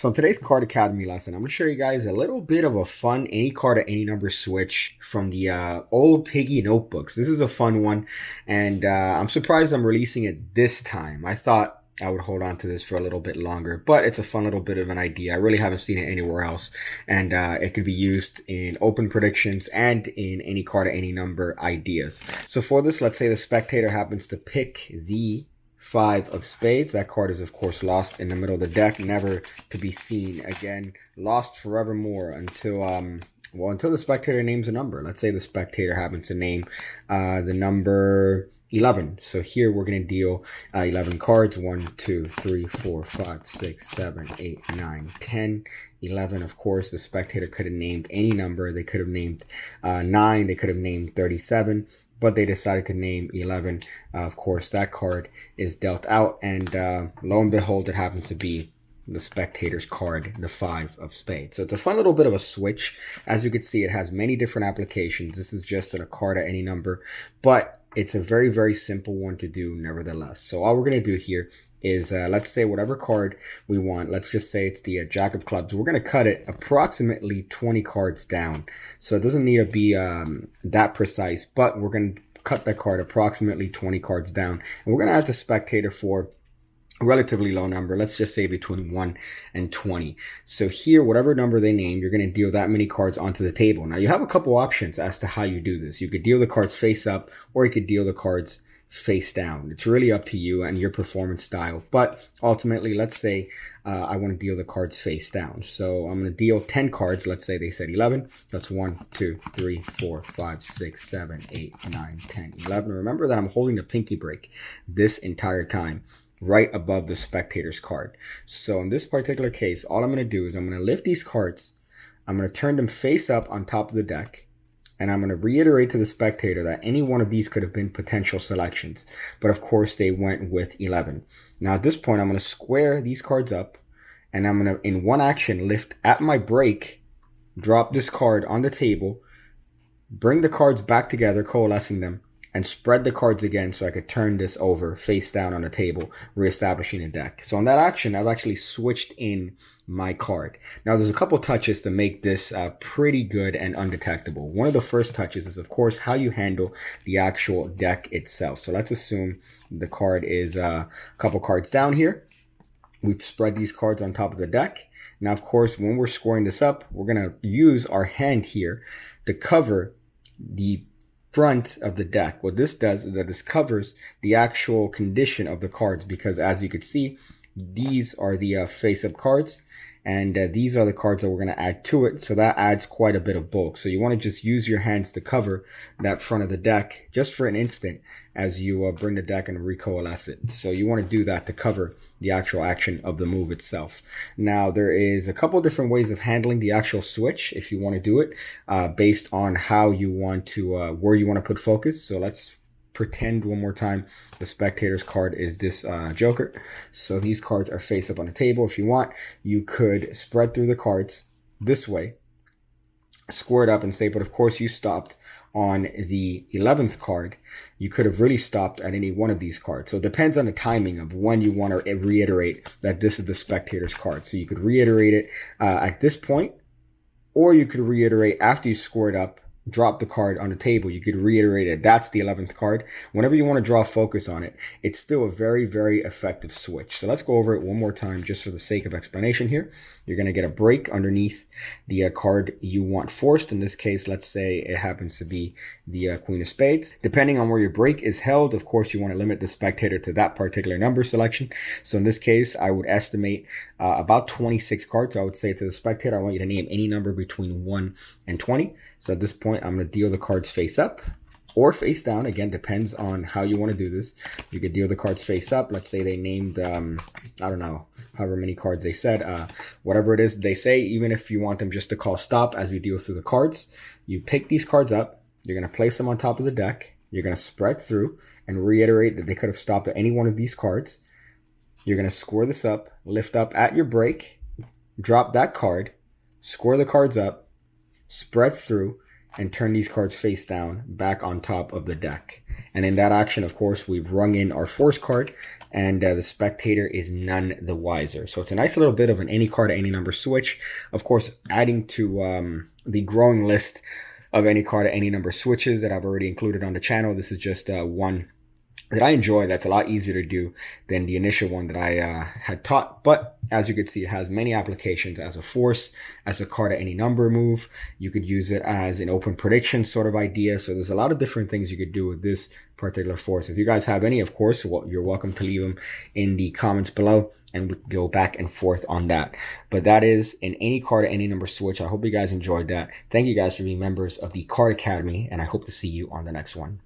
So in today's Card Academy lesson, I'm going to show you guys a little bit of a fun any card at any number switch from the old Piggy notebooks. This is a fun one, and I'm surprised I'm releasing it this time. I thought I would hold on to this for a little bit longer, but it's a fun little bit of an idea. I really haven't seen it anywhere else, and it could be used in open predictions and in any card at any number ideas. So for this, let's say the spectator happens to pick the 5 of spades. That card is of course lost in the middle of the deck, never to be seen again, lost forevermore until until the spectator names a number. Let's say the spectator happens to name the number 11. So here we're going to deal 11 cards. 1, 2, 3, 4, 5, 6, 7, 8, 9, 10, 11. Of course, the spectator could have named any number. They could have named 9. They could have named 37. But they decided to name 11. Of course, that card is dealt out, and lo and behold, it happens to be the spectator's card, the 5 of spades. So it's a fun little bit of a switch. As you can see, it has many different applications. This is just a card at any number, but it's a very, very simple one to do nevertheless. So all we're going to do here is let's say whatever card we want. Let's just say it's the Jack of Clubs. We're going to cut it approximately 20 cards down. So it doesn't need to be that precise, but we're going to cut that card approximately 20 cards down. And we're going to ask the spectator for a relatively low number. Let's just say between 1 and 20. So here, whatever number they name, you're going to deal that many cards onto the table. Now you have a couple options as to how you do this. You could deal the cards face up, or you could deal the cards face down. It's really up to you and your performance style. But ultimately, let's say I want to deal the cards face down. So I'm going to deal 10 cards. Let's say they said 11. That's 1, 2, 3, 4, 5, 6, 7, 8, 9, 10, 11. Remember that I'm holding the pinky break this entire time, right above the spectator's card. So in this particular case, all I'm going to do is I'm going to lift these cards. I'm going to turn them face up on top of the deck. And I'm going to reiterate to the spectator that any one of these could have been potential selections. But of course, they went with 11. Now at this point, I'm going to square these cards up. And I'm going to, in one action, lift at my break, drop this card on the table, bring the cards back together, coalescing them, and spread the cards again so I could turn this over face down on the table, reestablishing the deck. So on that action, I've actually switched in my card. Now there's a couple touches to make this pretty good and undetectable. One of the first touches is, of course, how you handle the actual deck itself. So let's assume the card is a couple cards down here. We've spread these cards on top of the deck. Now, of course, when we're scoring this up, we're going to use our hand here to cover the front of the deck. What this does is that this covers the actual condition of the cards, because as you can see, these are the face-up cards, and these are the cards that we're going to add to it. So that adds quite a bit of bulk. So you want to just use your hands to cover that front of the deck just for an instant as you bring the deck and recoalesce it. So you want to do that to cover the actual action of the move itself. Now there is a couple different ways of handling the actual switch if you want to do it based on how you want to, where you want to put focus. So let's pretend one more time the spectator's card is this Joker. So these cards are face up on the table. If you want, you could spread through the cards this way, square it up and stay, but of course you stopped on the 11th card. You could have really stopped at any one of these cards. So it depends on the timing of when you want to reiterate that this is the spectator's card. So you could reiterate it at this point, or you could reiterate after you score it up, drop the card on the table. You could reiterate it. That's the 11th card. Whenever you want to draw focus on it, it's still a very, very effective switch. So let's go over it one more time just for the sake of explanation here. You're going to get a break underneath the card you want forced. In this case, let's say it happens to be the Queen of Spades. Depending on where your break is held, of course, you want to limit the spectator to that particular number selection. So in this case, I would estimate about 26 cards. I would say to the spectator, I want you to name any number between 1 and 20. So at this point, I'm going to deal the cards face up or face down. Again, depends on how you want to do this. You could deal the cards face up. Let's say they named, I don't know, however many cards they said, whatever it is they say, even if you want them just to call stop as you deal through the cards, you pick these cards up. You're going to place them on top of the deck. You're going to spread through and reiterate that they could have stopped at any one of these cards. You're going to score this up, lift up at your break, drop that card, score the cards up, spread through, and turn these cards face down back on top of the deck. And in that action, of course, we've rung in our force card, and the spectator is none the wiser. So it's a nice little bit of an any card at any number switch. Of course, adding to the growing list of any card at any number switches that I've already included on the channel. This is just one that I enjoy, that's a lot easier to do than the initial one that I had taught. But as you can see, it has many applications as a force, as a card at any number move. You could use it as an open prediction sort of idea. So there's a lot of different things you could do with this particular force. If you guys have any, of course, you're welcome to leave them in the comments below, and we can go back and forth on that. But that is an any card at any number switch. I hope you guys enjoyed that. Thank you guys for being members of the Card Academy, and I hope to see you on the next one.